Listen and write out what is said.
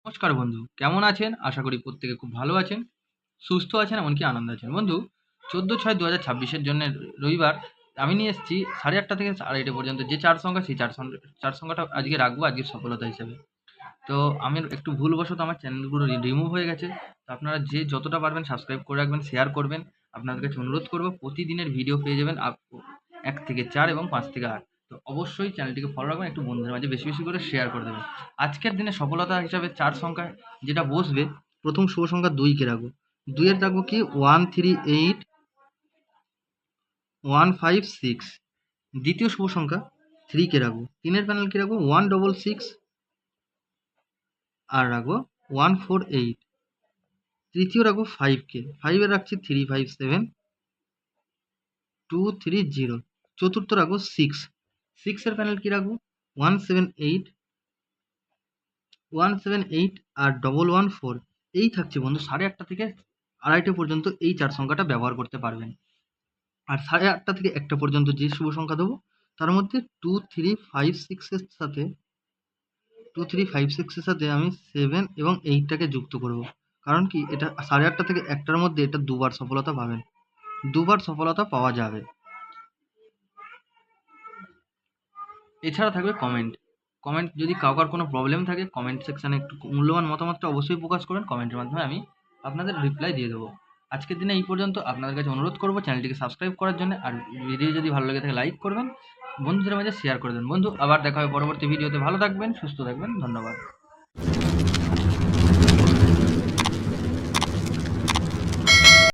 নমস্কার বন্ধু, কেমন আছেন? আশা করি প্রত্যেকে খুব ভালো আছেন, সুস্থ আছেন, এমনকি আনন্দে আছেন। বন্ধু, 14/6/2026 জন্য রবিবার আমি নিয়ে এসেছি 8:30 থেকে 8:30 পর্যন্ত যে চার সংখ্যা, সেই চার সংখ্যাটা আজকে রাখবো আজকের সফলতা হিসেবে। তো আমি একটু ভুলবশত আমার চ্যানেলগুলো রিমুভ হয়ে গেছে। তো আপনারা যে যতটা পারবেন সাবস্ক্রাইব করে রাখবেন, শেয়ার করবেন। আপনাদের কাছে অনুরোধ করব, প্রতিদিনের ভিডিও পেয়ে যাবেন 1 থেকে 4 এবং 5 থেকে 8। তো অবশ্যই চ্যানেলটিকে ফলো রাখবেন, একটু বন্ধুদের মাঝে বেশি বেশি করে শেয়ার করে দেবেন। আজকের দিনে সফলতা হিসাবে চার সংখ্যা যেটা বসবে, প্রথম শুভ সংখ্যা 2 কে রাখবো। 2 এর রাখবো কি 138156। দ্বিতীয় শুভ সংখ্যা 3 কে রাখবো। 3 এর প্যানেল কি রাখবো 166 আর রাখবো 148। তৃতীয় রাখবো 5 কে। 5 এর রাখছি 357230। চতুর্থ রাখবো 6। 6 এর প্যানেল কি রাখবো 178 178 আর 114। এই থাকছে বন্ধু, 8:30 থেকে 2:30 পর্যন্ত এই চার সংখ্যাটা ব্যবহার করতে পারবেন। আর 8:30 থেকে 1টা পর্যন্ত যে শুভ সংখ্যা দেবো, তার মধ্যে 2356 এর সাথে আমি 7 এবং 8টাকে যুক্ত করব। কারণ কি, এটা 8:30 থেকে 1টার মধ্যে এটা দুবার সফলতা পাবেন, দুবার সফলতা পাওয়া যাবে। এছাড়া থাকবে কমেন্ট যদি কাউকার কোনো প্রবলেম থাকে, কমেন্ট সেকশানে একটু মূল্যবান মতামতটা অবশ্যই প্রকাশ করবেন। কমেন্টের মাধ্যমে আমি আপনাদের রিপ্লাই দিয়ে দেবো। আজকের দিনে এই পর্যন্ত। আপনাদের কাছে অনুরোধ করবো চ্যানেলটিকে সাবস্ক্রাইব করার জন্য, আর ভিডিও যদি ভালো লাগে থাকে লাইক করবেন, বন্ধুদের মাঝে শেয়ার করে দেন। বন্ধু, আবার দেখা হবে পরবর্তী ভিডিওতে। ভালো থাকবেন, সুস্থ থাকবেন, ধন্যবাদ।